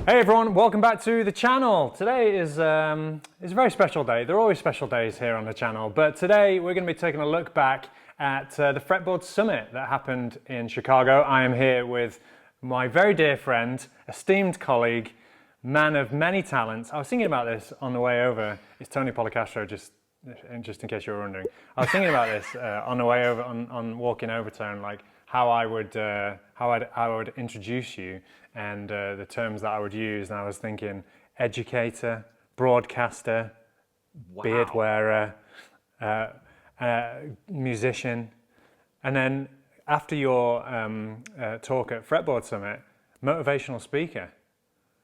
Hey everyone, welcome back to the channel. Today is a very special day. There are always special days here on the channel, but today we're going to be taking a look back at the Fretboard Summit that happened in Chicago. I am here with my very dear friend, esteemed colleague, man of many talents. I was thinking about this on the way over. It's Tony Polecastro, just in case you were wondering. I was thinking about this on the way over, on walking over town, like how I would introduce you and the terms that I would use. And I was thinking educator, broadcaster, beard wearer, musician. And then after your talk at Fretboard Summit, motivational speaker.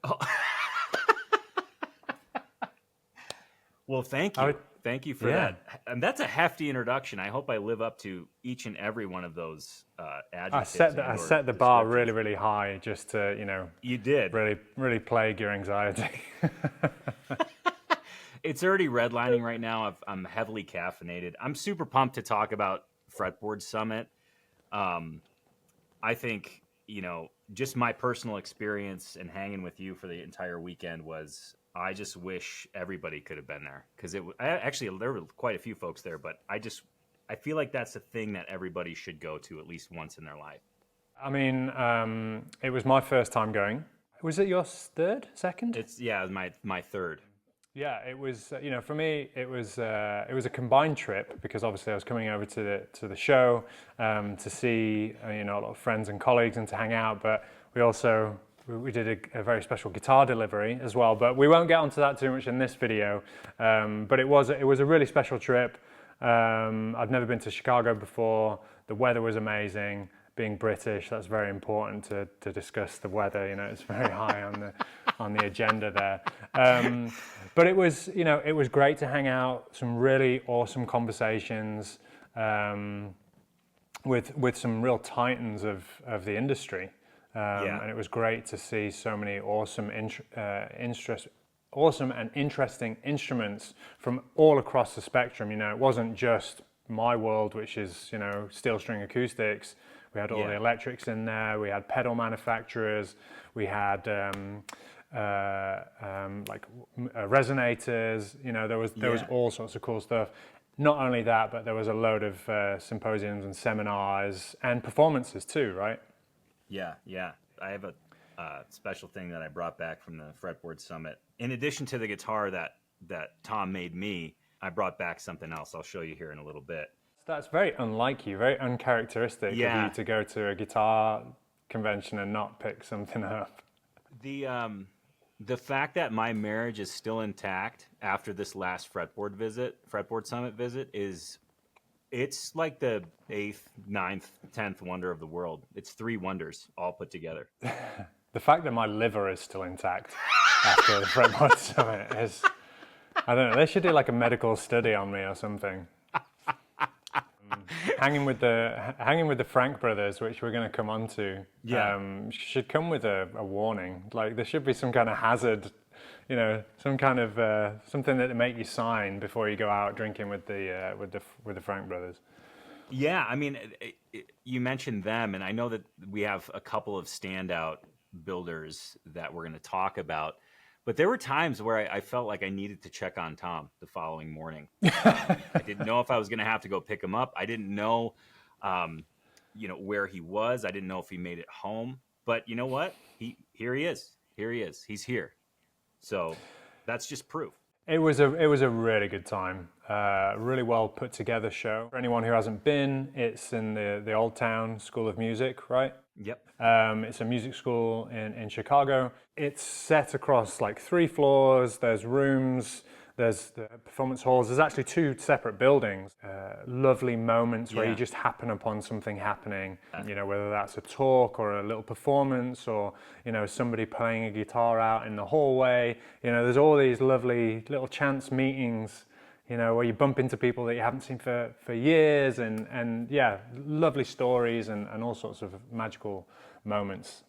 Oh. Well, thank you. Thank you for that. And that's a hefty introduction. I hope I live up to each and every one of those adjectives. I set the bar really, really high just to, You did. really plague your anxiety. It's already redlining right now. I'm heavily caffeinated. I'm super pumped to talk about Fretboard Summit. I think, just my personal experience and hanging with you for the entire weekend was, I just wish everybody could have been there, because actually there were quite a few folks there, but I feel like that's a thing that everybody should go to at least once in their life. I mean, it was my first time going. Was it your second? It's my third. Yeah, it was. For me, it was a combined trip, because obviously I was coming over to the show to see a lot of friends and colleagues and to hang out, but we did a very special guitar delivery as well, but we won't get onto that too much in this video. But it was a really special trip. I've never been to Chicago before. The weather was amazing. Being British, that's very important to discuss the weather. It's very high on the agenda there. But it was great to hang out. Some really awesome conversations with some real titans of the industry. And it was great to see so many awesome and interesting instruments from all across the spectrum. It wasn't just my world, which is steel string acoustics. We had all the electrics in there. We had pedal manufacturers. We had resonators. There was all sorts of cool stuff. Not only that, but there was a load of symposiums and seminars and performances too, right? Yeah. I have a special thing that I brought back from the Fretboard Summit. In addition to the guitar that Tom made me, I brought back something else. I'll show you here in a little bit. That's very unlike you, very uncharacteristic of you to go to a guitar convention and not pick something up. The fact that my marriage is still intact after this last Fretboard Summit visit it's like the 8th, 9th, 10th wonder of the world. It's 3 wonders all put together. The fact that my liver is still intact after the Fretboard Summit is, I don't know, they should do like a medical study on me or something. Hanging with the Frank brothers, which we're going to come on to, should come with a warning. Like there should be some kind of hazard, some kind of something that make you sign before you go out drinking with the Frank brothers. Yeah, I mean, you mentioned them, and I know that we have a couple of standout builders that we're going to talk about. But there were times where I felt like I needed to check on Tom the following morning. I didn't know if I was going to have to go pick him up. I didn't know, where he was. I didn't know if he made it home. But you know what? Here he is. He's here. So that's just proof. It was a really good time. Really well put together show. For anyone who hasn't been, it's in the Old Town School of Music, right? Yep. It's a music school in Chicago. It's set across like 3 floors. There's rooms. There's the performance halls. There's actually 2 separate buildings. Lovely moments where you just happen upon something happening. Whether that's a talk or a little performance or somebody playing a guitar out in the hallway. There's all these lovely little chance meetings. Where you bump into people that you haven't seen for years, and lovely stories and all sorts of magical moments.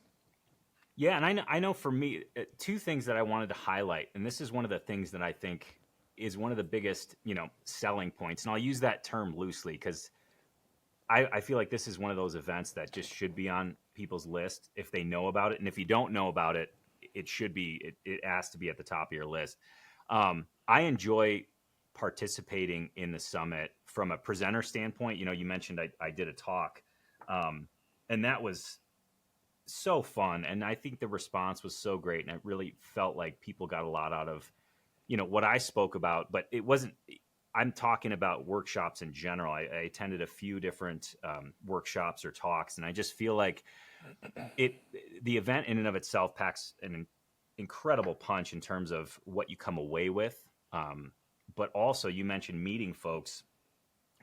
Yeah, and I know for me, 2 things that I wanted to highlight, and this is one of the things that I think is one of the biggest, selling points. And I'll use that term loosely because I feel like this is one of those events that just should be on people's list if they know about it. And if you don't know about it, it should be, it has to be at the top of your list. I enjoy participating in the summit from a presenter standpoint. You know, you mentioned I did a talk, and that was so fun. And I think the response was so great. And I really felt like people got a lot out of, you know, what I spoke about, but it wasn't, I'm talking about workshops in general. I attended a few different workshops or talks, and I just feel like the event in and of itself packs an incredible punch in terms of what you come away with. But also, you mentioned meeting folks.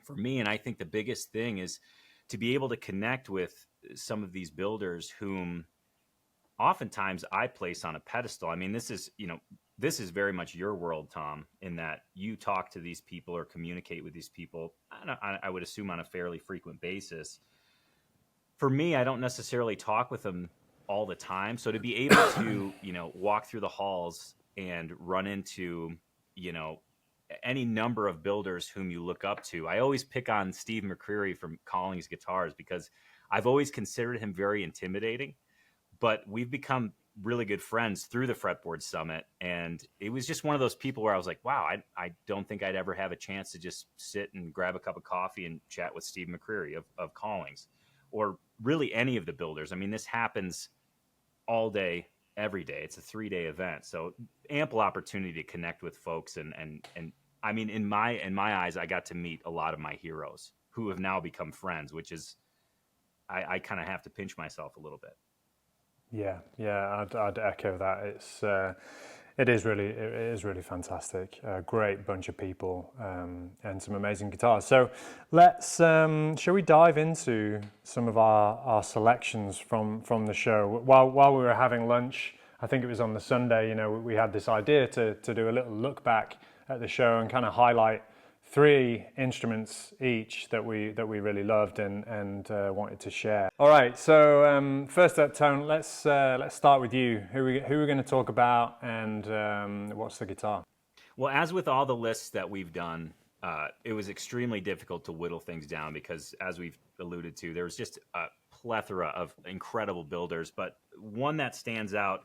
For me, and I think the biggest thing is to be able to connect with some of these builders whom oftentimes I place on a pedestal. I mean, this is, you know, this is very much your world, Tom, in that you talk to these people or communicate with these people, I would assume, on a fairly frequent basis. For me, I don't necessarily talk with them all the time. So to be able to, you know, walk through the halls and run into, you know, any number of builders whom you look up to. I always pick on Steve McCreary from Collings Guitars because I've always considered him very intimidating, but we've become really good friends through the Fretboard Summit. And it was just one of those people where I was like, wow, I don't think I'd ever have a chance to just sit and grab a cup of coffee and chat with Steve McCreary of Collings, or really any of the builders. I mean, this happens all day, every day. It's a 3-day event. So ample opportunity to connect with folks. And I mean, in my eyes, I got to meet a lot of my heroes who have now become friends, which is, I kind of have to pinch myself a little bit. Yeah, I'd echo that. It is really fantastic. A great bunch of people and some amazing guitars. So let's shall we dive into some of our selections from the show? While we were having lunch, I think it was on the Sunday. You know, we had this idea to do a little look back at the show and kind of highlight 3 instruments each that we really loved and wanted to share. All right, so first up, Tone, let's start with you. Who are going to talk about, and what's the guitar? Well, as with all the lists that we've done, it was extremely difficult to whittle things down because, as we've alluded to, there was just a plethora of incredible builders. But one that stands out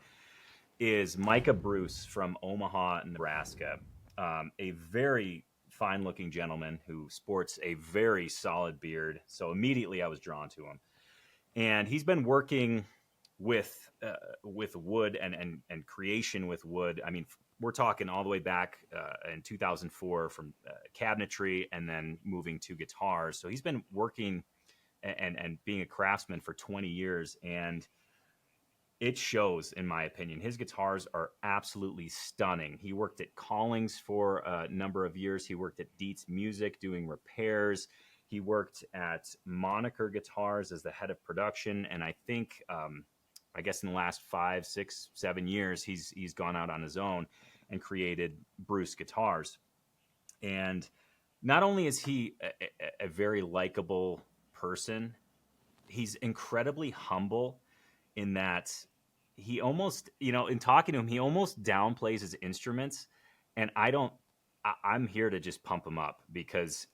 is Micah Bruce from Omaha, Nebraska. A very fine-looking gentleman who sports a very solid beard. So immediately I was drawn to him. And he's been working with wood and creation with wood. I mean, we're talking all the way back in 2004 from cabinetry and then moving to guitars. So he's been working and being a craftsman for 20 years. And it shows, in my opinion. His guitars are absolutely stunning. He worked at Collings for a number of years. He worked at Dietz Music doing repairs. He worked at Moniker Guitars as the head of production. And I think, I guess in the last 5, 6, 7 years, he's gone out on his own and created Bruce Guitars. And not only is he a very likable person, he's incredibly humble in that he almost, you know, in talking to him, he almost downplays his instruments. And I'm here to just pump him up because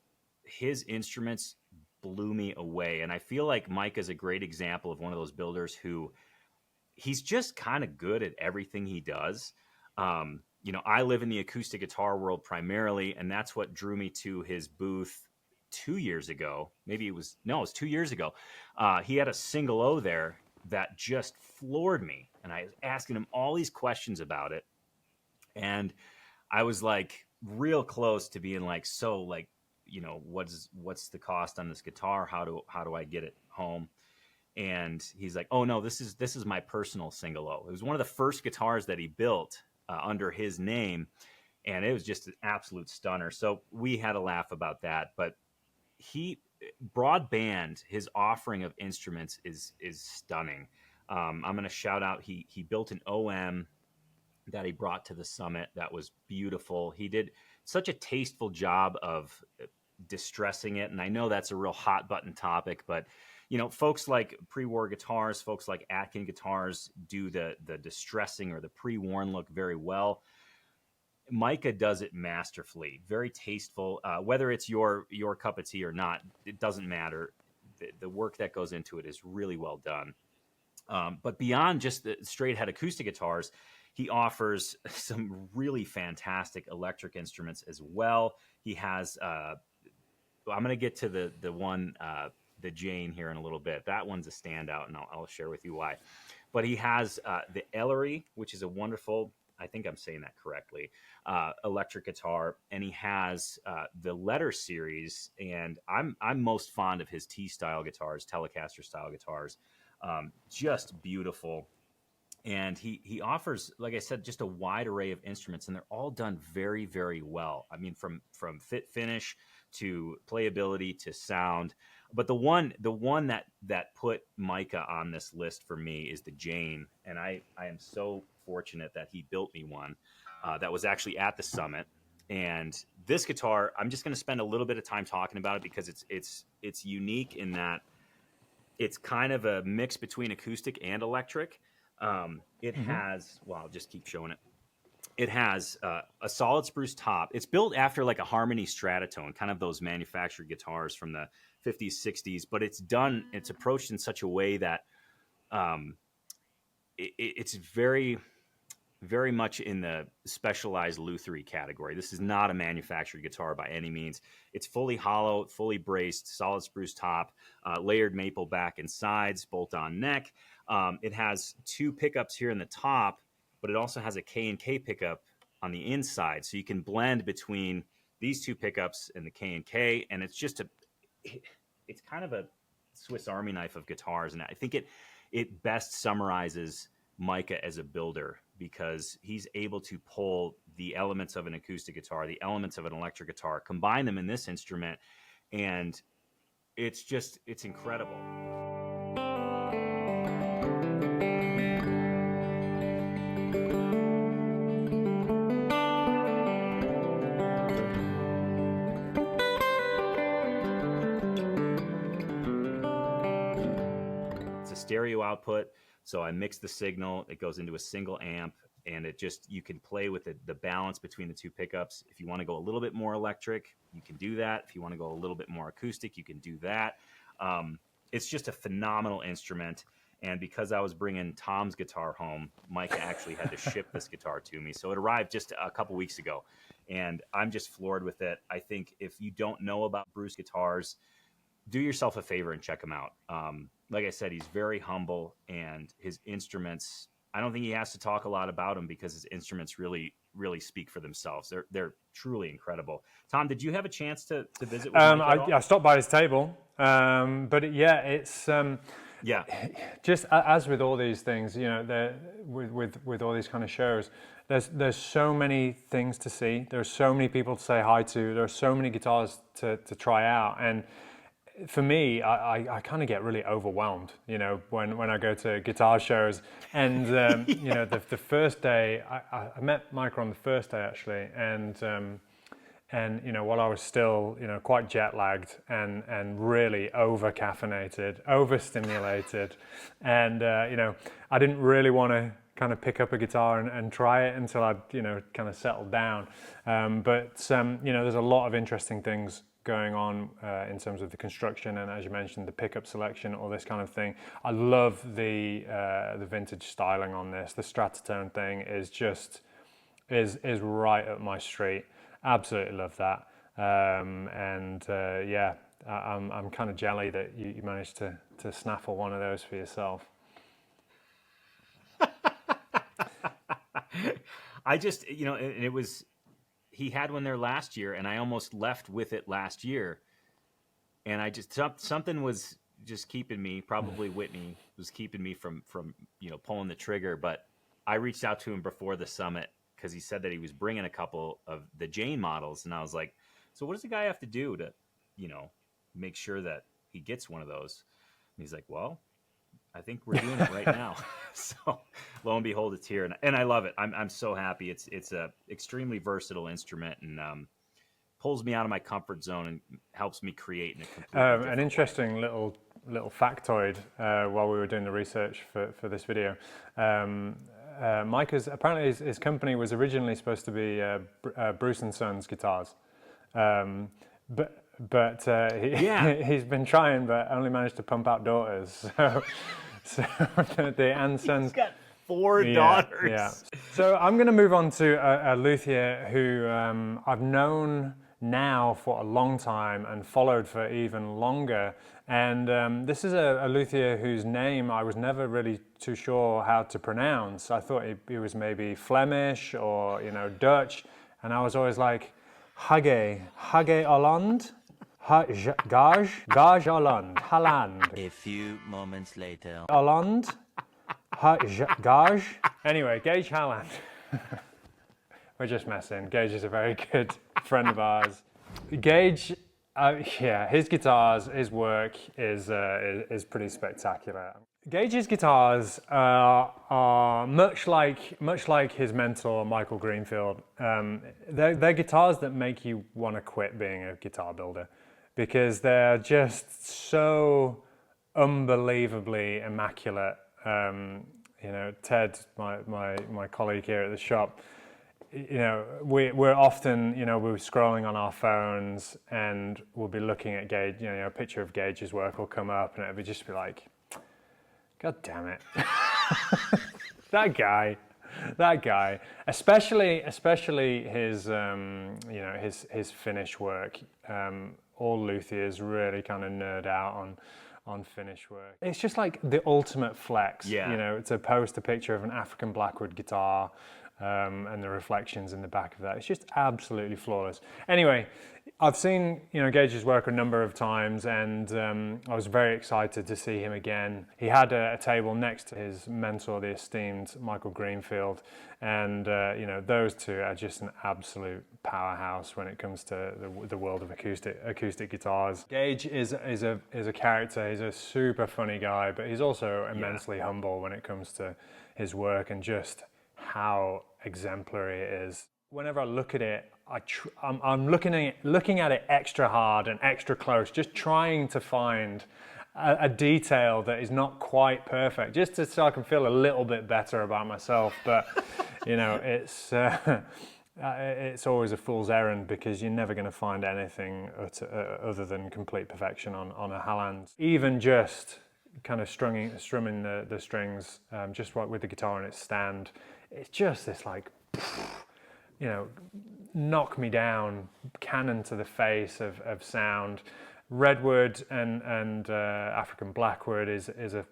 his instruments blew me away. And I feel like Mike is a great example of one of those builders who he's just kind of good at everything he does. You know, I live in the acoustic guitar world primarily, and that's what drew me to his booth 2 years ago. Maybe it was 2 years ago. He had a single O there that just floored me. And I was asking him all these questions about it. And I was like real close to being like, so like, you know, what's the cost on this guitar? How do I get it home? And he's like, oh no, this is my personal single O. It was one of the first guitars that he built under his name. And it was just an absolute stunner. So we had a laugh about that, but broadband, his offering of instruments is stunning. I'm going to shout out, he built an OM that he brought to the summit that was beautiful. He did such a tasteful job of distressing it. And I know that's a real hot button topic, but you know, folks like Pre-War Guitars, folks like Atkin Guitars do the distressing or the pre-worn look very well. Micah does it masterfully, very tasteful. Whether it's your cup of tea or not, it doesn't matter. The work that goes into it is really well done. But beyond just the straight head acoustic guitars, he offers some really fantastic electric instruments as well. He has, I'm going to get to the one, the Jane here in a little bit. That one's a standout, and I'll share with you why. But he has the Ellery, which is a wonderful, I think I'm saying that correctly, electric guitar, and he has the Letter series, and I'm most fond of his T-style guitars, Telecaster style guitars. Just beautiful. And he offers, like I said, just a wide array of instruments, and they're all done very, very well. I mean, from fit finish to playability to sound. But the one that put Micah on this list for me is the Jane, and I am so fortunate that he built me one that was actually at the summit. And this guitar, I'm just going to spend a little bit of time talking about it because it's unique in that it's kind of a mix between acoustic and electric. It has, well, I'll just keep showing it. It has a solid spruce top. It's built after like a Harmony Stratotone, kind of those manufactured guitars from the 50s, 60s, but it's approached in such a way that it's very, very much in the specialized luthiery category. This is not a manufactured guitar by any means. It's fully hollow, fully braced, solid spruce top, layered maple back and sides, bolt-on neck. It has two pickups here in the top, but it also has a K&K pickup on the inside. So you can blend between these two pickups and the K&K, and it's just it's kind of a Swiss Army knife of guitars. And I think it best summarizes Micah as a builder, because he's able to pull the elements of an acoustic guitar, the elements of an electric guitar, combine them in this instrument, and it's incredible. It's a stereo output. So I mix the signal, it goes into a single amp, and you can play with the balance between the two pickups. If you want to go a little bit more electric, you can do that. If you want to go a little bit more acoustic, you can do that. It's just a phenomenal instrument. And because I was bringing Tom's guitar home, Micah actually had to ship this guitar to me. So it arrived just a couple weeks ago, and I'm just floored with it. I think if you don't know about Bruce guitars, do yourself a favor and check him out. Like I said, he's very humble, and his instruments, I don't think he has to talk a lot about them because his instruments really, really speak for themselves. They're truly incredible. Tom, did you have a chance to visit with Mike at all? I stopped by his table, but it's just as with all these things, you know, with all these kind of shows, there's so many things to see. There's so many people to say hi to. There are so many guitars to try out, and for me, I kind of get really overwhelmed, you know, when I go to guitar shows. And, you know, the first day, I met Micah on the first day, actually. And you know, while I was still, you know, quite jet lagged and really over-caffeinated, overstimulated. And, you know, I didn't really want to kind of pick up a guitar and try it until I'd, you know, kind of settled down. But you know, there's a lot of interesting things going on in terms of the construction, and as you mentioned, the pickup selection, all this kind of thing. I love the vintage styling on this. The Stratotone thing is right up my street. Absolutely love that. Yeah, I'm kind of jelly that you managed to snaffle one of those for yourself. I just, you know, it was. He had one there last year, and I almost left with it last year. And I just, something was just keeping me, probably Whitney was keeping me from, you know, pulling the trigger. But I reached out to him before the summit because he said that he was bringing a couple of the Jane models. And I was like, so what does the guy have to do to, you know, make sure that he gets one of those? And he's like, well, I think we're doing it right now. So lo and behold, it's here, and I love it. I'm so happy. It's a extremely versatile instrument, and pulls me out of my comfort zone and helps me create in a completely different an interesting way. little factoid while we were doing the research for this video. Micah's, apparently his company was originally supposed to be Bruce and Sons Guitars, but he's been trying, but only managed to pump out daughters. So the Ansons. He's got 4 daughters. Yeah. So I'm going to move on to a luthier who I've known now for a long time and followed for even longer. And this is a luthier whose name I was never really too sure how to pronounce. I thought he was maybe Flemish or, Dutch. And I was always like, Gage Halland? Gage Halland. A few moments later. Halland? Gage? Anyway, Gage Halland. We're just messing. Gage is a very good friend of ours. Gage, his guitars, his work is pretty spectacular. Gage's guitars are much like his mentor Michael Greenfield. They're guitars that make you want to quit being a guitar builder because they're just so unbelievably immaculate. Ted, my colleague here at the shop, we're often, we're scrolling on our phones and we'll be looking at Gage, a picture of Gage's work will come up and it'll just be like, God damn it. that guy, especially his, his finish work. All luthiers really kind of nerd out on finish work. It's just like the ultimate flex, to post a picture of an African Blackwood guitar and the reflections in the back of that. It's just absolutely flawless. Anyway, I've seen Gage's work a number of times, and I was very excited to see him again. He had a table next to his mentor, the esteemed Michael Greenfield, and those two are just an absolute powerhouse when it comes to the world of acoustic guitars. Gage is a character. He's a super funny guy, but he's also immensely humble when it comes to his work and just how exemplary it is. Whenever I look at it, I'm looking at it extra hard and extra close, just trying to find a detail that is not quite perfect, just so I can feel a little bit better about myself. But it's always a fool's errand because you're never going to find anything other than complete perfection on a Halland. Even just kind of strumming the strings just right with the guitar and its stand, it's just this like, knock me down, cannon to the face of sound. Redwood and African Blackwood is a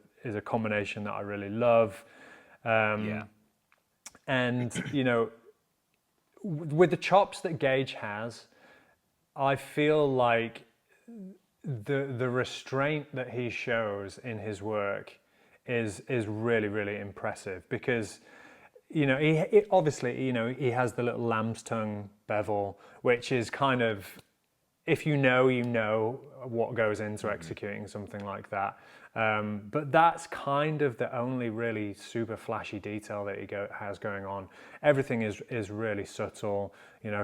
combination that I really love. And with the chops that Gage has, I feel like the restraint that he shows in his work is really, really impressive because he obviously he has the little lamb's tongue bevel, which is kind of, if you know what goes into executing something like that. But that's kind of the only really super flashy detail that he has going on. Everything is really subtle,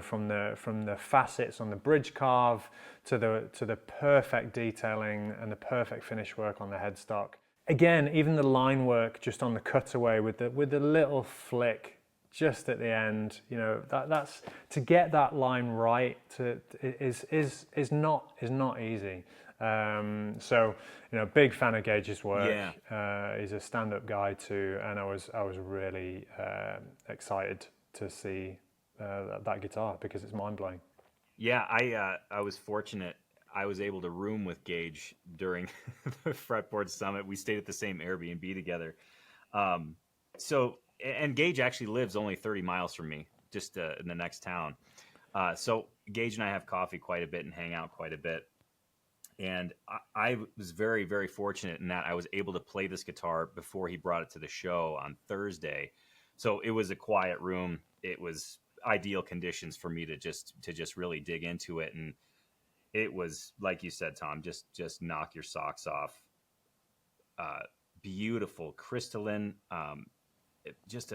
from the facets on the bridge carve to the perfect detailing and the perfect finish work on the headstock. Again, even the line work just on the cutaway with the little flick just at the end, that's to get that line right is not easy. So big fan of Gage's work. He's a stand-up guy too, and I was really excited to see that guitar because it's mind-blowing. Yeah, I was fortunate. I was able to room with Gage during the Fretboard Summit. We stayed at the same Airbnb together. And Gage actually lives only 30 miles from me, just in the next town. So Gage and I have coffee quite a bit and hang out quite a bit. And I was very, very fortunate in that I was able to play this guitar before he brought it to the show on Thursday. So it was a quiet room. It was ideal conditions for me to just really dig into it. And it was, like you said, Tom, just knock your socks off. Beautiful, crystalline, just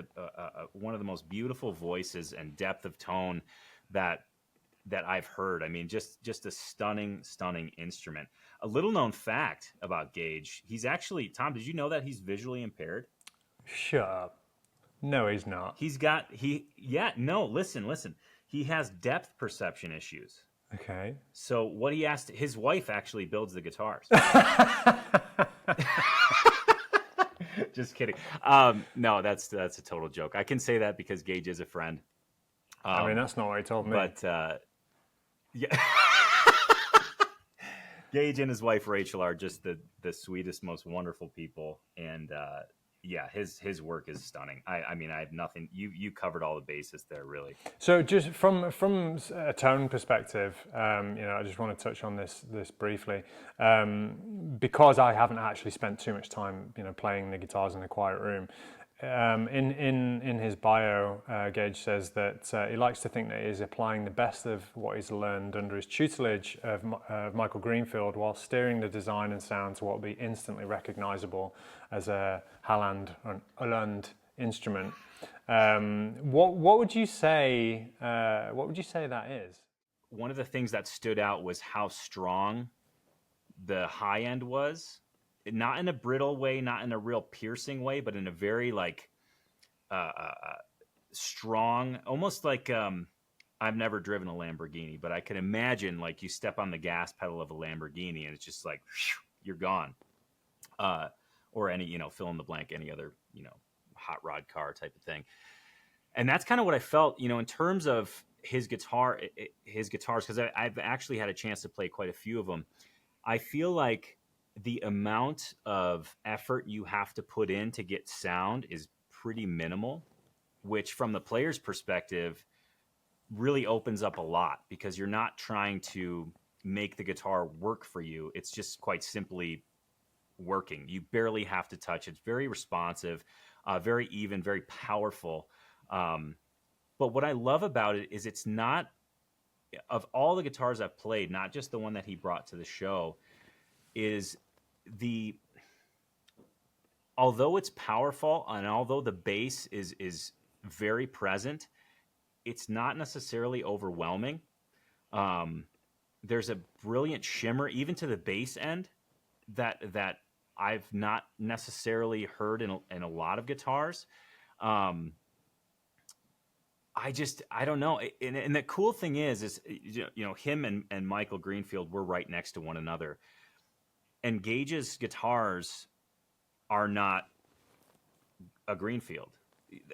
one of the most beautiful voices and depth of tone that I've heard. I mean, just a stunning instrument. A little known fact about Gage, he's actually, Tom, did you know that he's visually impaired? Shut up. No, he's not. Listen. He has depth perception issues. Okay. So what he asked, his wife actually builds the guitars. Just kidding. No, that's a total joke. I can say that because Gage is a friend. I mean, that's not what he told me. But yeah, Gage and his wife Rachel are just the sweetest, most wonderful people, and yeah, his work is stunning. I mean, I have nothing. You covered all the bases there, really. So just from a tone perspective, I just want to touch on this briefly, because I haven't actually spent too much time, playing the guitars in a quiet room. In his bio, Gage says that he likes to think that he's applying the best of what he's learned under his tutelage of Michael Greenfield, while steering the design and sound to what will be instantly recognizable as a Halland or an Halland instrument. What would you say? What would you say that is? One of the things that stood out was how strong the high end was. Not in a brittle way, not in a real piercing way, but in a very strong, almost like I've never driven a Lamborghini, but I can imagine like you step on the gas pedal of a Lamborghini and it's just like you're gone. Or any, fill in the blank, any other, hot rod car type of thing. And that's kind of what I felt, in terms of his guitars, because I've actually had a chance to play quite a few of them. I feel like the amount of effort you have to put in to get sound is pretty minimal, which from the player's perspective really opens up a lot, because you're not trying to make the guitar work for you. It's just quite simply working. You barely have to touch. It's very responsive, very even, very powerful. But what I love about it is it's not, of all the guitars I've played, not just the one that he brought to the show, is although it's powerful and although the bass is very present, it's not necessarily overwhelming. There's a brilliant shimmer even to the bass end that I've not necessarily heard in a lot of guitars. I don't know. And the cool thing is him and Michael Greenfield were right next to one another. And Gage's guitars are not a Greenfield.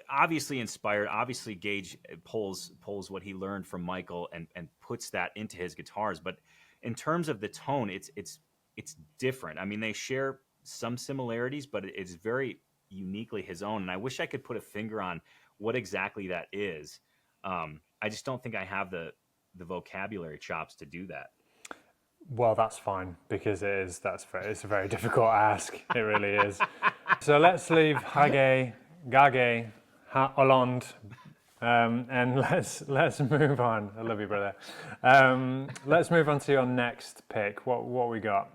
Obviously inspired. Obviously, Gage pulls what he learned from Michael and puts that into his guitars. But in terms of the tone, it's different. I mean, they share some similarities, but it's very uniquely his own. And I wish I could put a finger on what exactly that is. I just don't think I have the vocabulary chops to do that. Well, that's fine, because it's a very difficult ask. It really is. So let's leave Gage Halland, and let's move on. I love you, brother. Let's move on to your next pick. What we got?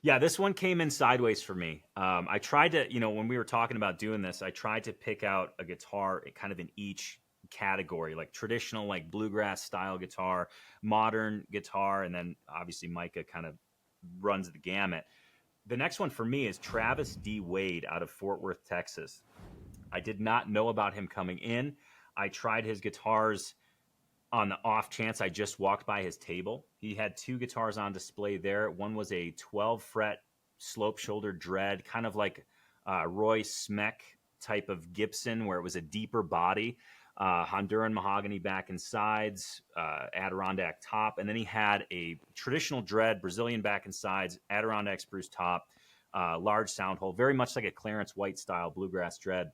Yeah, this one came in sideways for me. I tried to, when we were talking about doing this, I tried to pick out a guitar kind of in each category, like traditional, like bluegrass style guitar, modern guitar, and then obviously Micah kind of runs the gamut. The next one for me is Travis D. Wade out of Fort Worth, Texas. I did not know about him coming in. I tried his guitars on the off chance I just walked by his table. He had two guitars on display there. One was a 12 fret slope shoulder dread, kind of like Roy Smeck type of Gibson, where it was a deeper body. Honduran mahogany back and sides, Adirondack top, and then he had a traditional dread, Brazilian back and sides, Adirondack spruce top, large sound hole, very much like a Clarence White style bluegrass dread.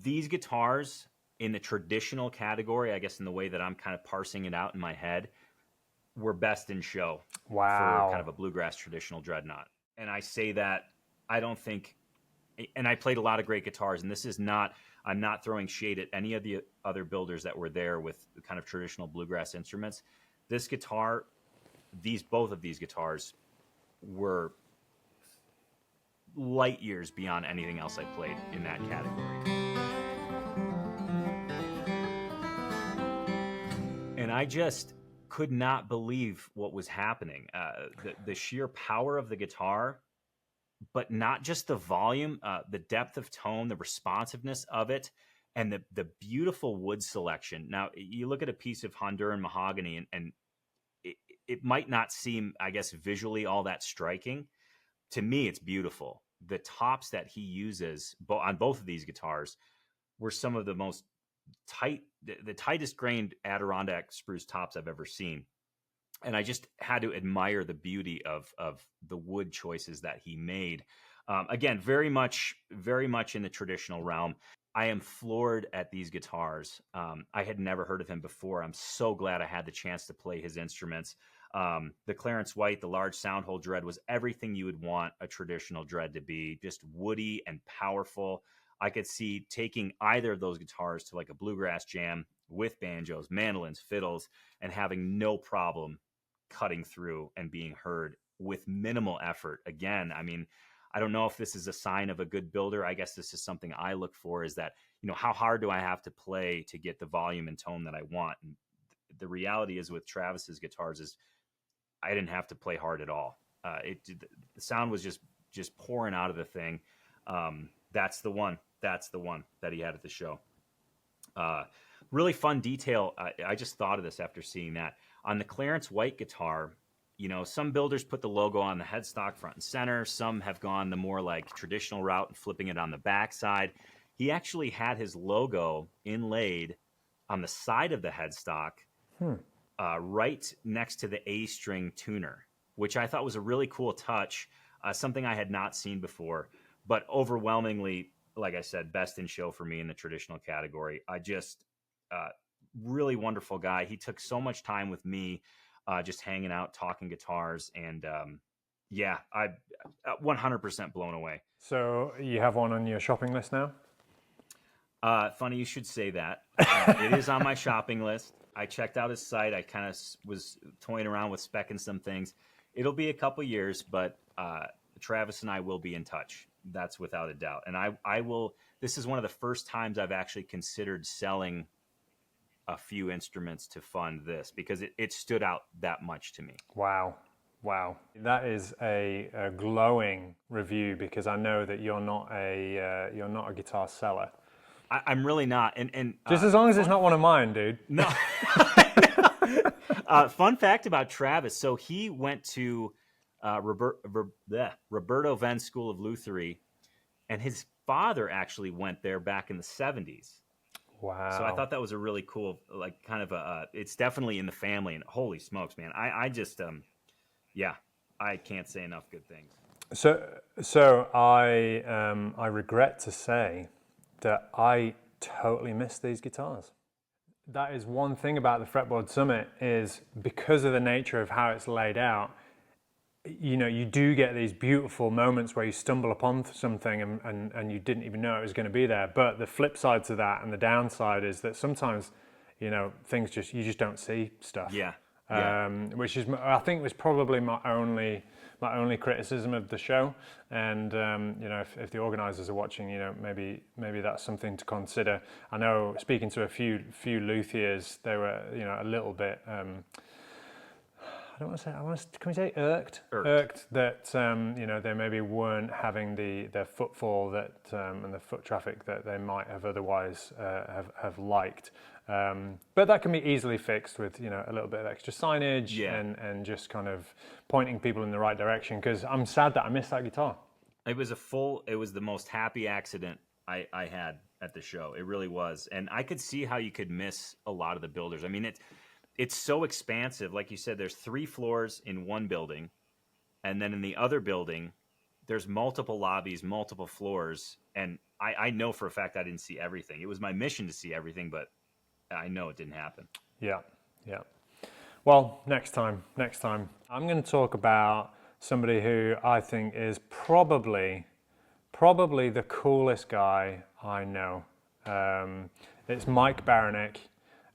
These guitars in the traditional category, I guess in the way that I'm kind of parsing it out in my head, were best in show. Wow. For kind of a bluegrass traditional dreadnought. And I say that I don't think, and I played a lot of great guitars, and this is not, I'm not throwing shade at any of the other builders that were there with the kind of traditional bluegrass instruments. This guitar, both of these guitars were light years beyond anything else I played in that category. And I just could not believe what was happening. The sheer power of the guitar, but not just the volume, the depth of tone, the responsiveness of it, and the beautiful wood selection. Now, you look at a piece of Honduran mahogany, and it might not seem, I guess, visually all that striking. To me, it's beautiful. the tops that he uses on both of these guitars were some of the most the tightest grained Adirondack spruce tops I've ever seen. And I just had to admire the beauty of the wood choices that he made. Again, very much in the traditional realm. I am floored at these guitars. I had never heard of him before. I'm so glad I had the chance to play his instruments. The Clarence White, the large sound hole dread, was everything you would want a traditional dread to be. Just woody and powerful. I could see taking either of those guitars to like a bluegrass jam with banjos, mandolins, fiddles, and having no problem cutting through and being heard with minimal effort. Again, I mean, I don't know if this is a sign of a good builder. I guess this is something I look for, is that, how hard do I have to play to get the volume and tone that I want? And the reality is with Travis's guitars is I didn't have to play hard at all. The sound was just pouring out of the thing. That's the one that he had at the show. Really fun detail. I just thought of this after seeing that. On the Clarence White guitar, some builders put the logo on the headstock front and center. Some have gone the more like traditional route and flipping it on the back side. He actually had his logo inlaid on the side of the headstock, right next to the A string tuner, which I thought was a really cool touch, something I had not seen before. But overwhelmingly, like I said, best in show for me in the traditional category. I just really wonderful guy. He took so much time with me, just hanging out, talking guitars, and I'm 100% blown away. So you have one on your shopping list now? Funny you should say that. It is on my shopping list. I checked out his site. I kind of was toying around with specking some things. It'll be a couple years, but Travis and I will be in touch. That's without a doubt. And I will. This is one of the first times I've actually considered selling a few instruments to fund this, because it stood out that much to me. Wow. That is a glowing review, because I know that you're not a guitar seller. I'm really not. And just as long as it's not one of mine, dude. No. Fun fact about Travis. So he went to Roberto Venn School of Luthery, and his father actually went there back in the 70s. Wow. So I thought that was a really cool, like, kind of it's definitely in the family, and holy smokes, man. I just, I can't say enough good things. So I regret to say that I totally missed these guitars. That is one thing about the Fretboard Summit, is because of the nature of how it's laid out, you do get these beautiful moments where you stumble upon something and you didn't even know it was going to be there. But the flip side to that, and the downside, is that sometimes, things you just don't see stuff. Yeah. Which is, I think, was probably my only criticism of the show. And if the organisers are watching, maybe that's something to consider. I know, speaking to a few luthiers, they were a little bit. Can we say irked? Irked that they maybe weren't having their footfall that and the foot traffic that they might have otherwise have liked. But that can be easily fixed with a little bit of extra signage and just kind of pointing people in the right direction. Because I'm sad that I missed that guitar. It was the most happy accident I had at the show. It really was, and I could see how you could miss a lot of the builders. I mean, it's so expansive. Like you said, there's 3 floors in one building, and then in the other building, there's multiple lobbies, multiple floors, and I know for a fact I didn't see everything. It was my mission to see everything, but I know it didn't happen. Yeah. Well, next time, I'm going to talk about somebody who I think is probably the coolest guy I know. It's Mike Baranik.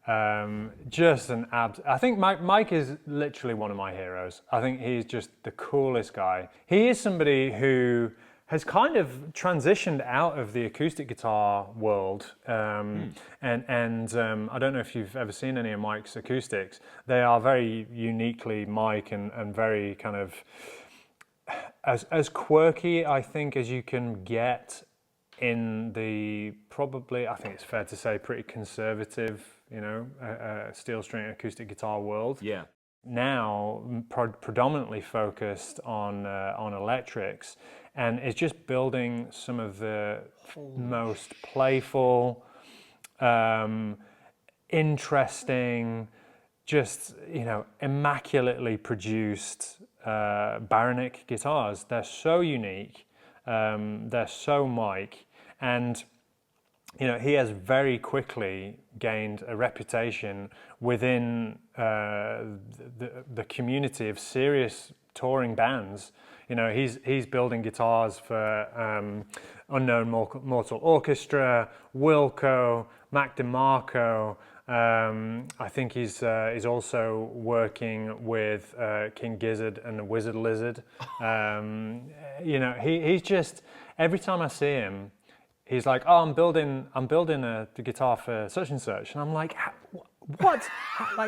I think Mike is literally one of my heroes. I think he's just the coolest guy. He is somebody who has kind of transitioned out of the acoustic guitar world. And I don't know if you've ever seen any of Mike's acoustics. They are very uniquely Mike and very kind of as quirky, I think, as you can get in the I think it's fair to say, pretty conservative, steel string acoustic guitar world. Yeah. now predominantly focused on electrics, and is just building some of the most playful, interesting, just immaculately produced Baranik guitars. They're so unique, they're so Mike, and he has very quickly gained a reputation within the community of serious touring bands. He's building guitars for Unknown Mortal Orchestra, Wilco, Mac DeMarco. I think he's also working with King Gizzard and the Wizard Lizard. He's just, every time I see him, he's like, "Oh, I'm building the guitar for such and such," and I'm like, "What?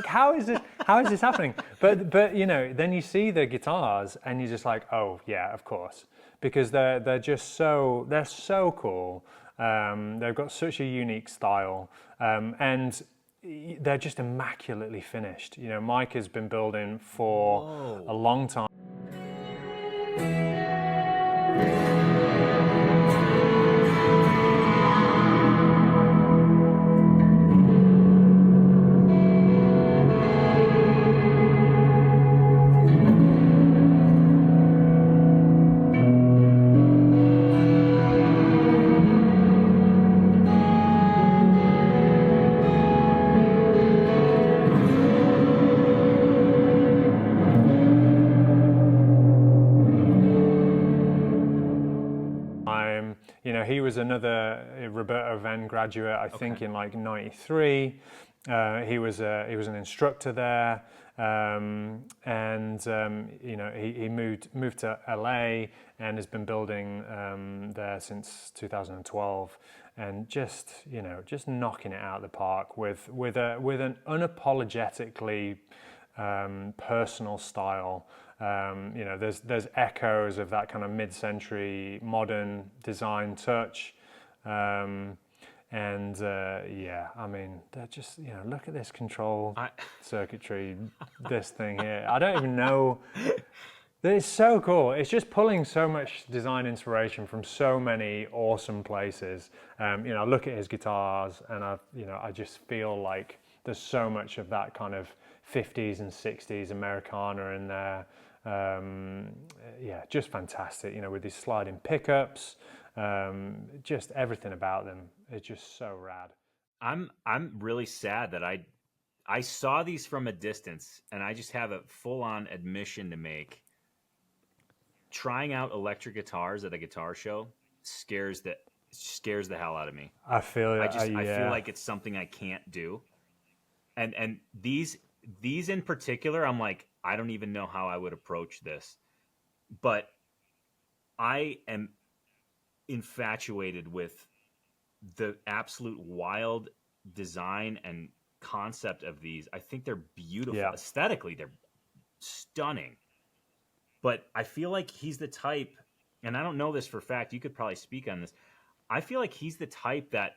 How is this happening?" But then you see the guitars, and you're just like, "Oh yeah, of course," because they're so cool. They've got such a unique style, and they're just immaculately finished. Mike has been building for a long time. He was another Roberto Venn graduate, I think, in like '93. He was an instructor there, and he moved to LA and has been building there since 2012, and just knocking it out of the park with an unapologetically personal style. There's echoes of that kind of mid-century modern design touch, they're just look at this control circuitry, this thing here. I don't even know. It's so cool. It's just pulling so much design inspiration from so many awesome places. I look at his guitars, and I just feel like there's so much of that kind of 50s and 60s Americana in there. Just fantastic, with these sliding pickups, just everything about them is just so rad. I'm really sad that I saw these from a distance, and I just have a full-on admission to make. Trying out electric guitars at a guitar show scares the hell out of me. I feel it. I feel like it's something I can't do. And these in particular, I'm like, I don't even know how I would approach this. But I am infatuated with the absolute wild design and concept of these. I think they're beautiful. Yeah. Aesthetically, they're stunning. But I feel like he's the type, and I don't know this for a fact, you could probably speak on this. I feel like he's the type that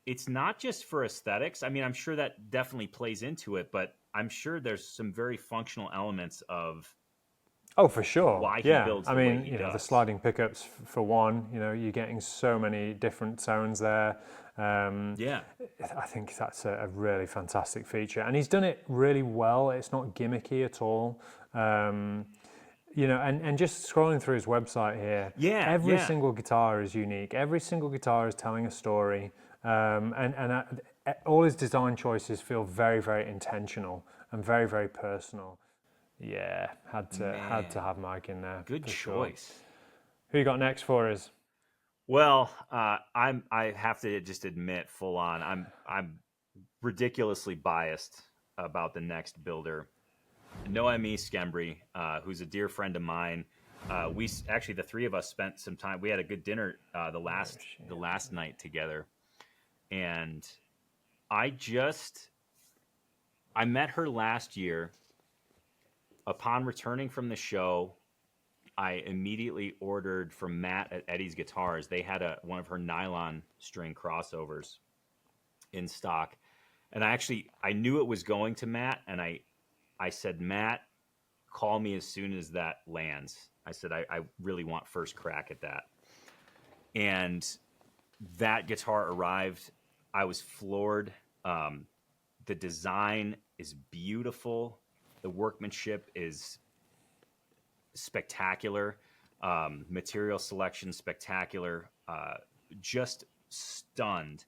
it's not just for aesthetics. I mean, I'm sure that definitely plays into it, but I'm sure there's some very functional elements of for sure. Why he builds the way he does. The sliding pickups for one, you're getting so many different tones there. I think that's a really fantastic feature, and he's done it really well. It's not gimmicky at all. And just scrolling through his website here, every single guitar is unique. Every single guitar is telling a story, and all his design choices feel very, very intentional and very, very personal. Yeah, had to have Mike in there. Good choice. Sure. Who you got next for us? Well, I have to just admit, full on, I'm ridiculously biased about the next builder. Noemi Skembry, who's a dear friend of mine. The three of us spent some time. We had a good dinner the last night together, and I met her last year. Upon returning from the show, I immediately ordered from Matt at Eddie's Guitars. They had one of her nylon string crossovers in stock, and I knew it was going to Matt, and I I said, Matt, call me as soon as that lands. I said, I really want first crack at that. And that guitar arrived. I was floored. The design is beautiful. The workmanship is spectacular. Material selection, spectacular. Just stunned.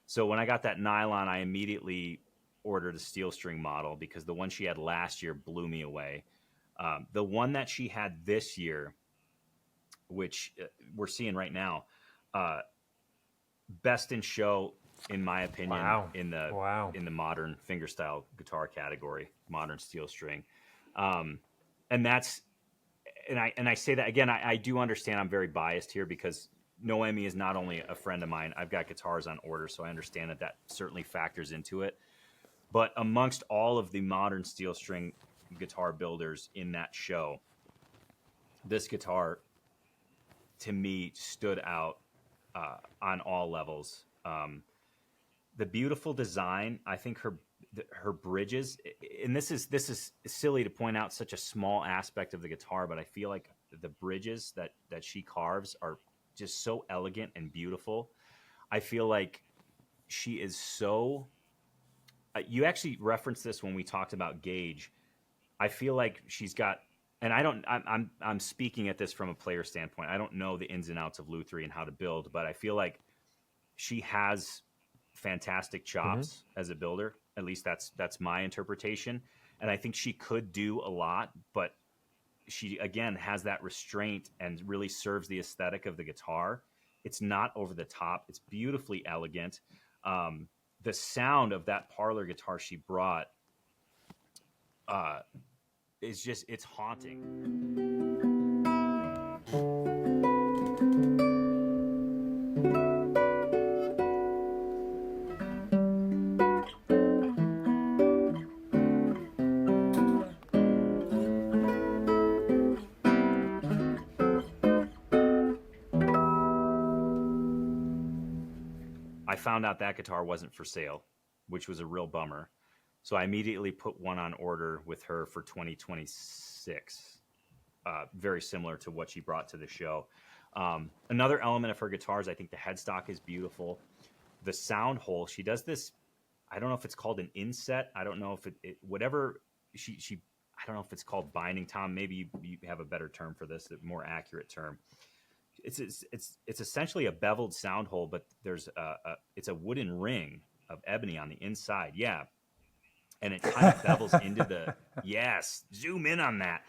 So when I got that nylon, I immediately ordered a steel string model because the one she had last year blew me away. The one that she had this year, which we're seeing right now, best in show, in my opinion, in the modern fingerstyle guitar category, modern steel string, and that's and I say that again. I do understand I'm very biased here because Noemi is not only a friend of mine. I've got guitars on order, so I understand that certainly factors into it. But amongst all of the modern steel string guitar builders in that show, this guitar to me stood out on all levels. The beautiful design, I think her bridges, and this is silly to point out such a small aspect of the guitar, but I feel like the bridges that she carves are just so elegant and beautiful. I feel like she is so. You actually referenced this when we talked about Gage. I feel like she's got, and I'm speaking at this from a player standpoint. I don't know the ins and outs of luthiery and how to build, but I feel like she has fantastic chops as a builder. At least that's my interpretation. And I think she could do a lot, but she again has that restraint and really serves the aesthetic of the guitar. It's not over the top. It's beautifully elegant. The sound of that parlor guitar she brought is just, it's haunting. I found out that guitar wasn't for sale, which was a real bummer. So I immediately put one on order with her for 2026. Very similar to what she brought to the show. Another element of her guitars, I think the headstock is beautiful. The sound hole, she does this, I don't know if it's called an inset. I don't know if whatever I don't know if it's called binding, Tom. Maybe you have a better term for this, a more accurate term. It's essentially a beveled sound hole, but there's it's a wooden ring of ebony on the inside. Yeah. And it kind of bevels into the, yes, zoom in on that.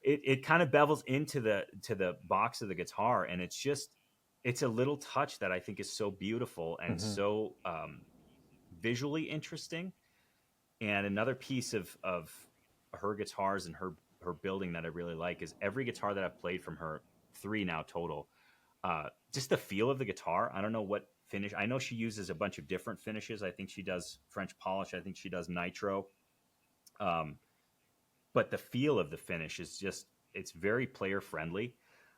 It kind of bevels into the box of the guitar. And it's a little touch that I think is so beautiful and so visually interesting. And another piece of her guitars and her building that I really like is every guitar that I've played from her, 3 now total, just the feel of the guitar. I don't know what finish. I know she uses a bunch of different finishes. I think she does French polish. I think she does nitro. But the feel of the finish is just, it's very player friendly.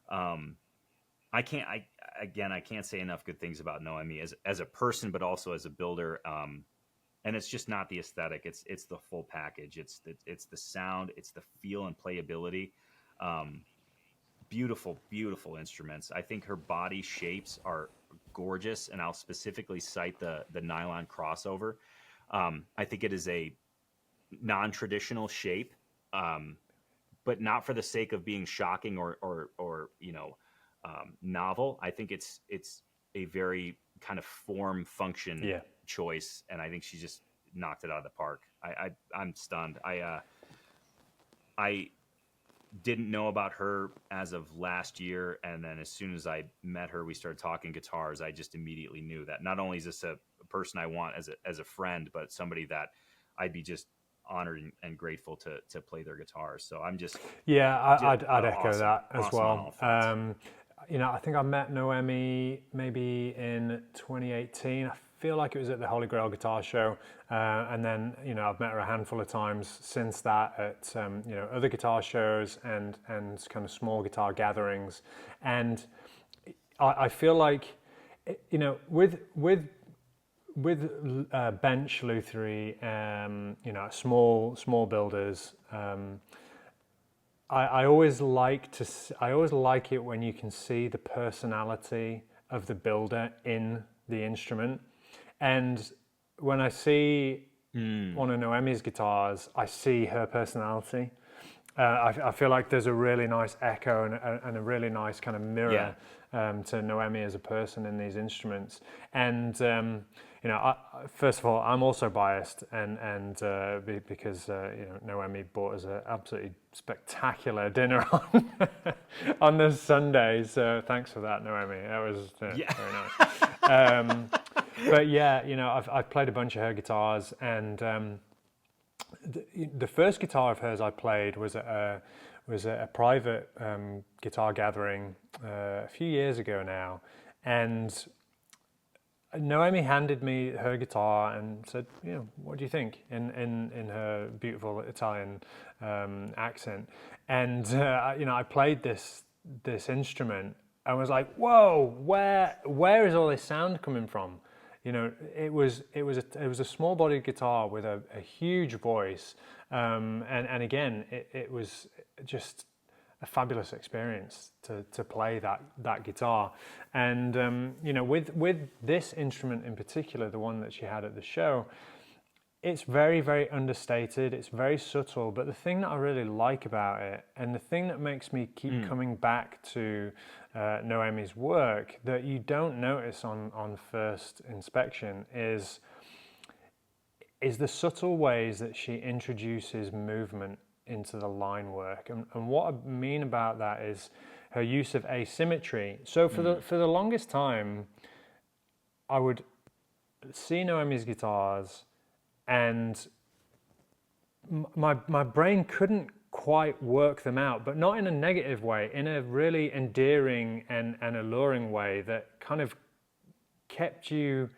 I can't say enough good things about Noemi as a person, but also as a builder. And it's just not the aesthetic. It's the full package. It's the sound. It's the feel and playability. Beautiful, beautiful instruments. I think her body shapes are gorgeous, and I'll specifically cite the nylon crossover. I think it is a non-traditional shape, but not for the sake of being shocking or novel. I think it's a very kind of form function choice, and I think she just knocked it out of the park. I'm stunned. I didn't know about her as of last year, and then as soon as I met her, we started talking guitars. I just immediately knew that not only is this a person I want as a friend, but somebody that I'd be just honored and grateful to play their guitars. So I'm just I'd echo awesome, that as awesome well. I think I met Noemi maybe in 2018. I feel like it was at the Holy Grail Guitar Show, and then I've met her a handful of times since that at other guitar shows and kind of small guitar gatherings, and I feel like with with bench luthiery, small builders. I always like it when you can see the personality of the builder in the instrument. And when I see one of Noemi's guitars, I see her personality. I feel like there's a really nice echo and a really nice kind of mirror to Noemi as a person in these instruments. And first of all, I'm also biased, and because Noemi bought us an absolutely spectacular dinner on this Sunday. So thanks for that, Noemi. That was very nice. But yeah, I've played a bunch of her guitars, and the first guitar of hers I played was at a private guitar gathering a few years ago now, and Noemi handed me her guitar and said, what do you think, in her beautiful Italian accent. And I played this instrument and was like, whoa, where is all this sound coming from? It was a small bodied guitar with a huge voice, and again, it was just a fabulous experience to play that guitar. And with this instrument in particular, the one that she had at the show, it's very, very understated, it's very subtle, but the thing that I really like about it, and the thing that makes me keep coming back to Noemi's work that you don't notice on first inspection is the subtle ways that she introduces movement into the line work. And what I mean about that is her use of asymmetry. So for the longest time, I would see Noemi's guitars and my brain couldn't quite work them out, but not in a negative way, in a really endearing and alluring way that kind of kept you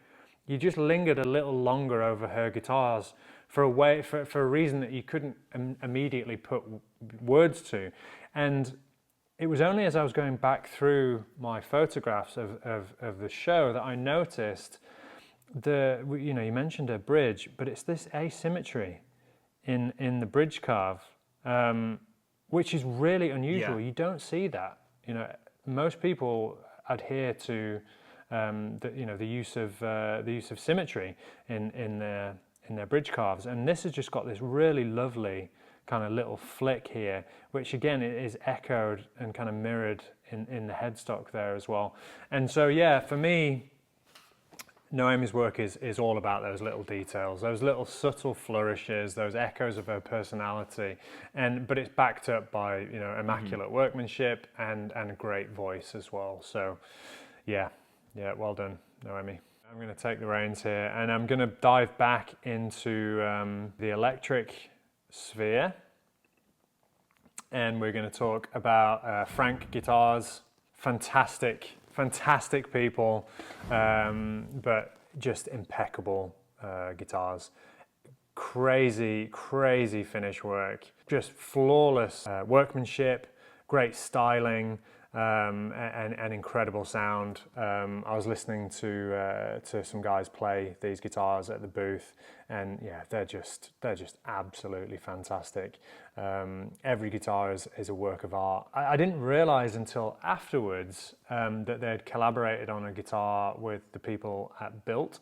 just lingered a little longer over her guitars for a reason that you couldn't immediately put words to. And it was only as I was going back through my photographs of the show that I noticed you mentioned a bridge, but it's this asymmetry in the bridge carve, which is really unusual. You don't see that. Most people adhere to the use of symmetry in their bridge carves, and this has just got this really lovely kind of little flick here, which again is echoed and kind of mirrored in the headstock there as well. And so for me, Noemi's work is all about those little details, those little subtle flourishes, those echoes of her personality, but it's backed up by immaculate workmanship and a great voice as well. So well done, Noemi. I'm going to take the reins here, and I'm going to dive back into the electric sphere, and we're going to talk about Frank guitars. Fantastic people, but just impeccable guitars. Crazy finish work, just flawless workmanship, great styling, and incredible sound. I was listening to some guys play these guitars at the booth, and they're just absolutely fantastic. Every guitar is a work of art. I didn't realize until afterwards that they'd collaborated on a guitar with the people at Built,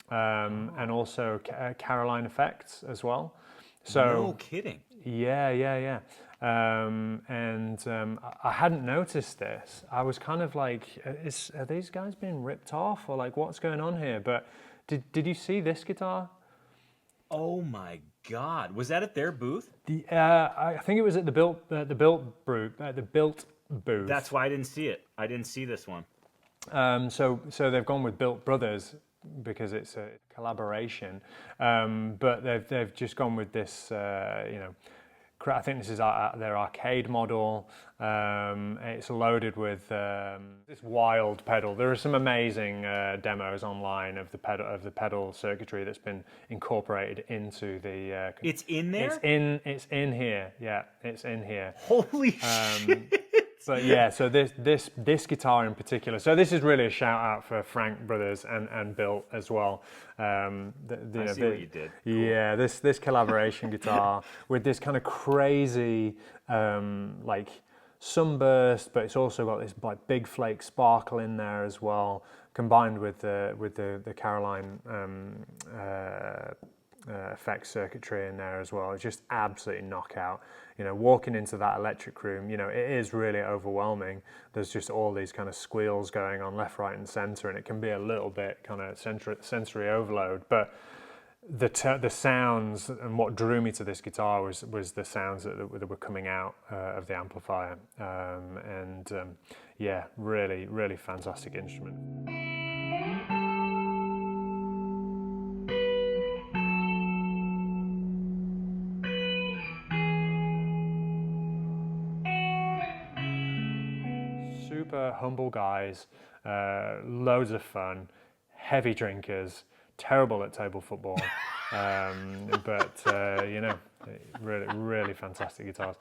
and also Caroline Effects as well. So no kidding. Yeah. I hadn't noticed this. I was kind of like, are these guys being ripped off, or like what's going on here? But did you see this guitar? Oh my God! Was that at their booth? I think it was at the Built booth. That's why I didn't see it. I didn't see this one. So they've gone with Built Brothers because it's a collaboration, but they've just gone with this. I think this is their arcade model. It's loaded with this wild pedal. There are some amazing demos online of the pedal circuitry that's been incorporated into the. It's in there. It's in here. Yeah, it's in here. Holy shit! But yeah, so this guitar in particular. So this is really a shout out for Frank Brothers and Bill as well. I see what you did. Cool. Yeah, this collaboration guitar with this kind of crazy like sunburst, but it's also got this like big flake sparkle in there as well, combined with the Caroline effect circuitry in there as well. It's just absolutely knockout. You know, walking into that electric room, you know, it is really overwhelming. There's just all these kind of squeals going on left, right, and center, and it can be a little bit kind of sensory overload. But the sounds and what drew me to this guitar was the sounds that were coming out of the amplifier, yeah, really fantastic instrument. Super humble guys, loads of fun, heavy drinkers, terrible at table football, but you know, really fantastic guitars.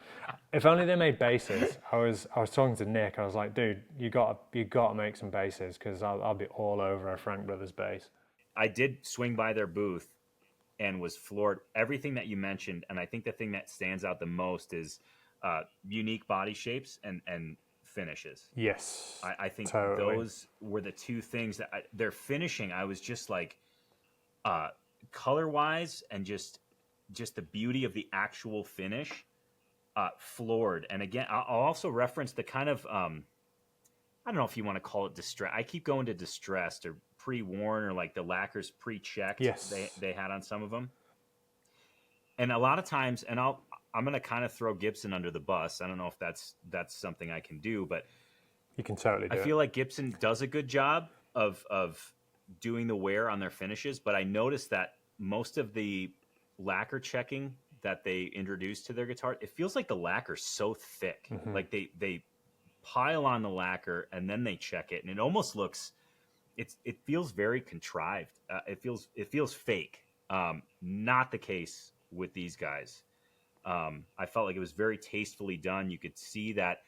If only they made basses. I was talking to Nick. I was like, dude, you got to make some basses, because I'll be all over a Frank Brothers bass. I did swing by their booth and was floored. Everything that you mentioned, and I think the thing that stands out the most is unique body shapes and finishes. Yes, I think totally. Those were the two things that their finishing. I was just like, color wise and just the beauty of the actual finish, floored. And again, I'll also reference the kind of I don't know if you want to call it distress. I keep going to distressed or pre-worn, or like the lacquers pre-checked. Yes, they had on some of them. And a lot of times, and I'm going to kind of throw Gibson under the bus. I don't know if that's something I can do, but you can totally do it. I feel like Gibson does a good job of doing the wear on their finishes, but I noticed that most of the lacquer checking that they introduced to their guitar, it feels like the lacquer's so thick. Mm-hmm. Like they pile on the lacquer and then they check it, and it almost looks, it feels very contrived. It feels fake. Not the case with these guys. I felt like it was very tastefully done. You could see that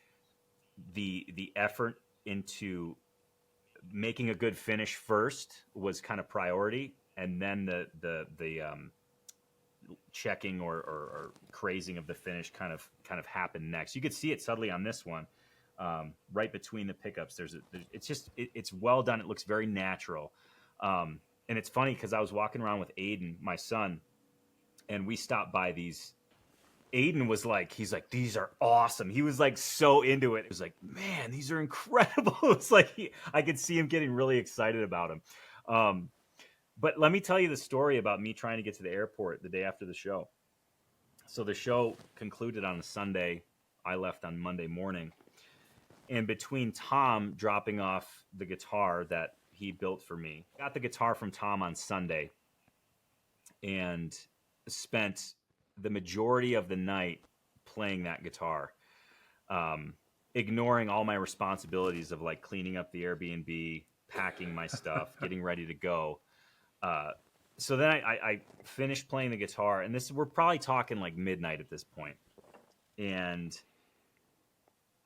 the effort into making a good finish first was kind of priority, and then the checking or crazing of the finish kind of happened next. You could see it subtly on this one, right between the pickups. It's well done. It looks very natural, and it's funny because I was walking around with Aiden, my son, and we stopped by these. Aiden was like, he's like, these are awesome. He was like so into it. It was like, man, these are incredible. It's like I could see him getting really excited about them. But let me tell you the story about me trying to get to the airport the day after the show. So the show concluded on a Sunday. I left on Monday morning. And between Tom dropping off the guitar that he built for me, got the guitar from Tom on Sunday and spent the majority of the night playing that guitar, ignoring all my responsibilities of like cleaning up the Airbnb, packing my stuff, getting ready to go. So then I finished playing the guitar, and we're probably talking like midnight at this point. And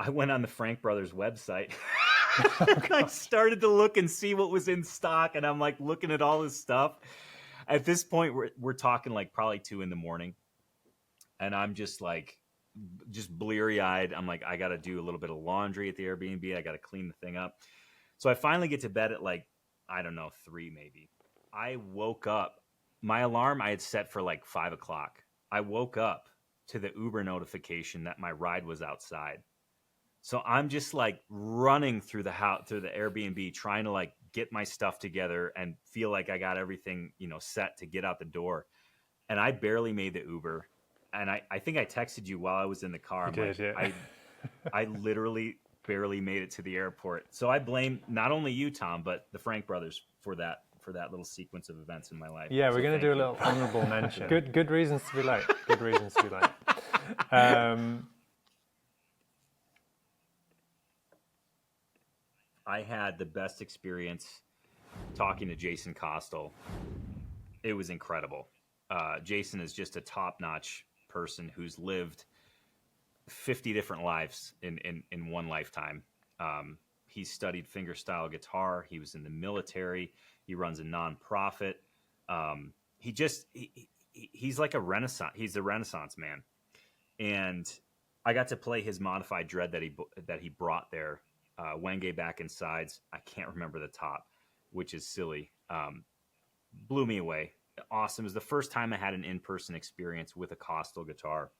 I went on the Frank Brothers website. I started to look and see what was in stock, and I'm like looking at all this stuff. At this point, we're talking like probably 2 a.m. And I'm just bleary-eyed. I'm like, I got to do a little bit of laundry at the Airbnb. I got to clean the thing up. So I finally get to bed at like, I don't know, 3 maybe. I woke up. My alarm I had set for like 5 o'clock. I woke up to the Uber notification that my ride was outside. So I'm just like running through the house, through the Airbnb, trying to like get my stuff together and feel like I got everything, set to get out the door. And I barely made the Uber. And I think I texted you while I was in the car. I literally barely made it to the airport. So I blame not only you, Tom, but the Frank Brothers for that little sequence of events in my life. Yeah, we're going to do a little honorable mention. Good reasons to be late. Good reasons to be late. I had the best experience talking to Jason Costel. It was incredible. Jason is just a top-notch person who's lived 50 different lives in one lifetime. He studied fingerstyle guitar. He was in the military. He runs a nonprofit. He's like a renaissance. He's a renaissance man. And I got to play his modified dread that he brought there. Wenge back and sides. I can't remember the top, which is silly. Blew me away. Awesome. It was the first time I had an in-person experience with a Costal guitar.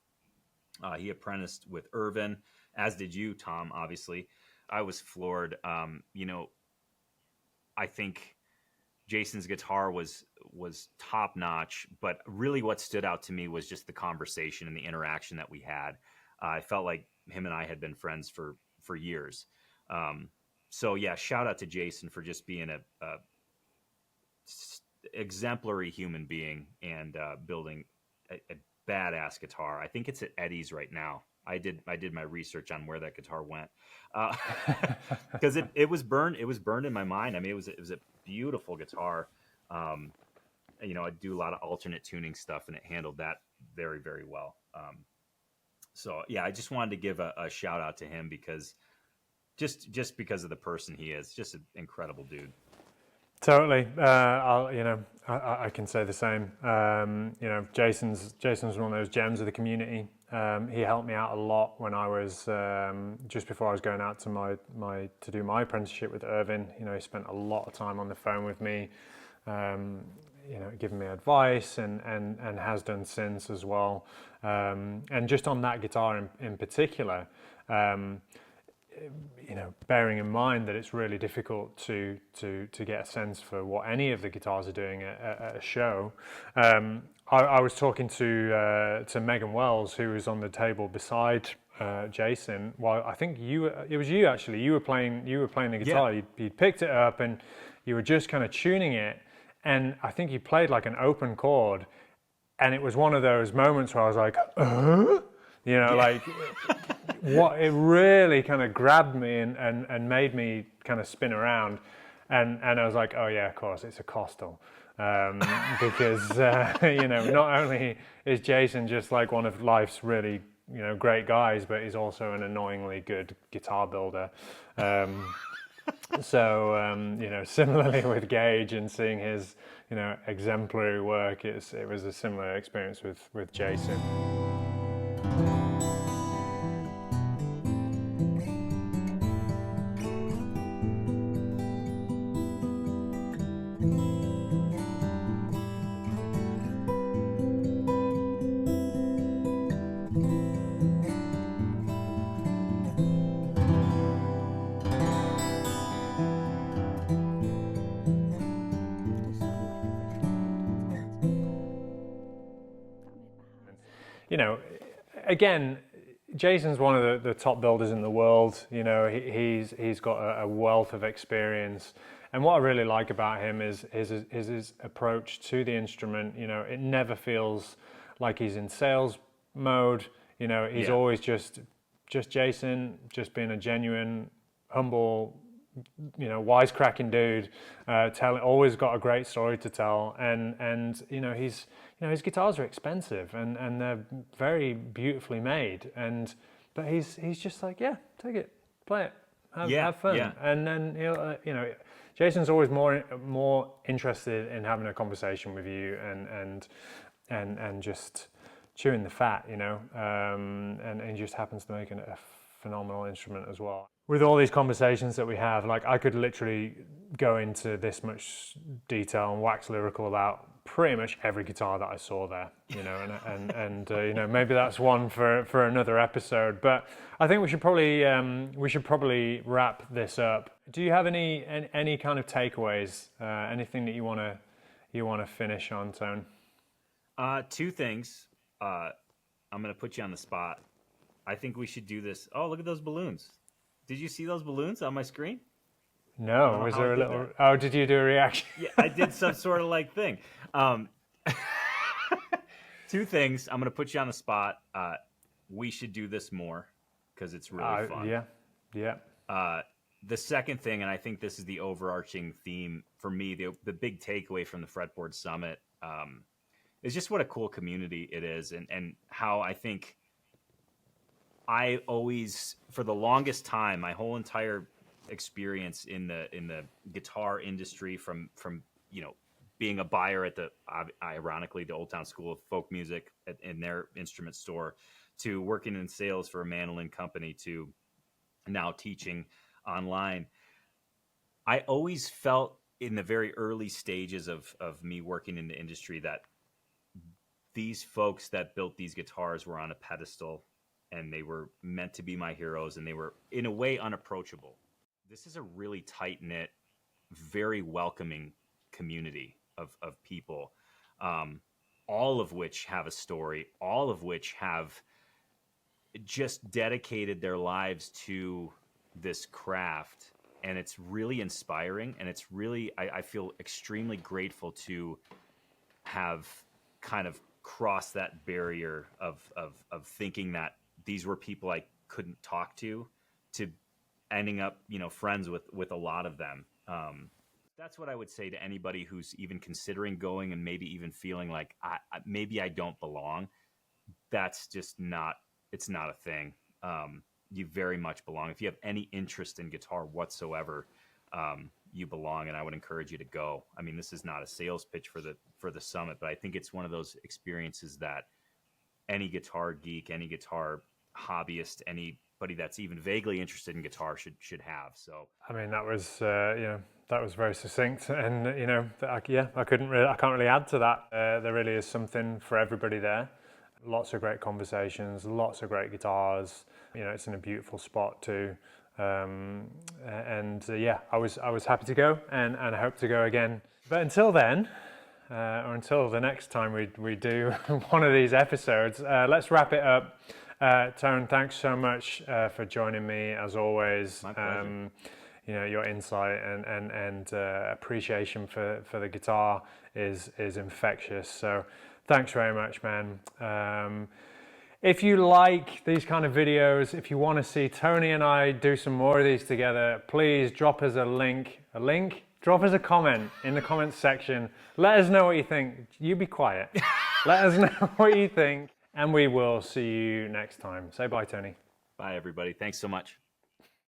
He apprenticed with Irvin, as did you, Tom, obviously. I was floored. I think Jason's guitar was top notch, but really what stood out to me was just the conversation and the interaction that we had. I felt like him and I had been friends for years. So yeah, shout out to Jason for just being a exemplary human being and building a badass guitar. I think it's at Eddie's right now. I did my research on where that guitar went because it was burned. It was burned in my mind. I mean, it was a beautiful guitar. I do a lot of alternate tuning stuff, and it handled that very, very well. So yeah, I just wanted to give a shout out to him because just because of the person he is, just an incredible dude. Totally. I can say the same. Jason's one of those gems of the community. He helped me out a lot when I was just before I was going out to to do my apprenticeship with Irvin. He spent a lot of time on the phone with me, giving me advice and has done since as well. And just on that guitar in particular, bearing in mind that it's really difficult to get a sense for what any of the guitars are doing at a show. I was talking to Megan Wells, who was on the table beside Jason. Well, I think it was you actually. You were playing the guitar. Yeah. You'd picked it up and you were just kind of tuning it. And I think you played like an open chord, and it was one of those moments where I was like, like. What it really kind of grabbed me and made me kind of spin around, and I was like, oh yeah, of course it's a Costal, because not only is Jason just like one of life's really great guys, but he's also an annoyingly good guitar builder. Similarly with Gage and seeing his exemplary work, it was a similar experience with Jason. Again, Jason's one of the top builders in the world. He's got a wealth of experience, and what I really like about him is his approach to the instrument. It never feels like he's in sales mode. He's always just Jason, just being a genuine, humble, wisecracking dude. Always got a great story to tell, and his guitars are expensive and they're very beautifully made, but he's just like, yeah, take it, play it, have fun. Yeah. And then he'll Jason's always more interested in having a conversation with you and just chewing the fat, and he just happens to make a phenomenal instrument as well. With all these conversations that we have, like I could literally go into this much detail and wax lyrical about pretty much every guitar that I saw there, and maybe that's one for another episode. But I think we should probably wrap this up. Do you have any kind of takeaways? Anything that you want to finish on, Tone? Two things. I'm going to put you on the spot. I think we should do this. Oh, look at those balloons. Did you see those balloons on my screen? No, was there a little... Oh, did you do a reaction? Yeah, I did some sort of like thing. Two things. I'm going to put you on the spot. We should do this more because it's really fun. Yeah. The second thing, and I think this is the overarching theme for me, the big takeaway from the Fretboard Summit is just what a cool community it is, and how I think I always, for the longest time, my whole entire experience in the guitar industry, from being a buyer at the ironically the Old Town School of Folk Music in their instrument store, to working in sales for a mandolin company, to now teaching online. I always felt in the very early stages of me working in the industry that these folks that built these guitars were on a pedestal, and they were meant to be my heroes, and they were in a way unapproachable. This is a really tight-knit, very welcoming community of people, all of which have a story, all of which have just dedicated their lives to this craft. And it's really inspiring, and it's really, I feel extremely grateful to have kind of crossed that barrier of thinking that these were people I couldn't talk to ending up, friends with a lot of them. That's what I would say to anybody who's even considering going, and maybe even feeling like maybe I don't belong. That's just not, it's not a thing. You very much belong. If you have any interest in guitar whatsoever, you belong, and I would encourage you to go. I mean, this is not a sales pitch for the summit, but I think it's one of those experiences that any guitar geek, any guitar hobbyist, anybody that's even vaguely interested in guitar should have. So, I mean, that was that was very succinct, and I can't really add to that. There really is something for everybody there. Lots of great conversations, lots of great guitars. It's in a beautiful spot too. I was happy to go, and I hope to go again. But until then, or until the next time we do one of these episodes, let's wrap it up. Tone, thanks so much for joining me as always. My pleasure. Your insight and appreciation for the guitar is infectious. So thanks very much, man. If you like these kind of videos, if you want to see Tony and I do some more of these together, please drop us a link. Drop us a comment in the comments section. Let us know what you think. You be quiet. Let us know what you think, and we will see you next time. Say bye, Tony. Bye, everybody. Thanks so much.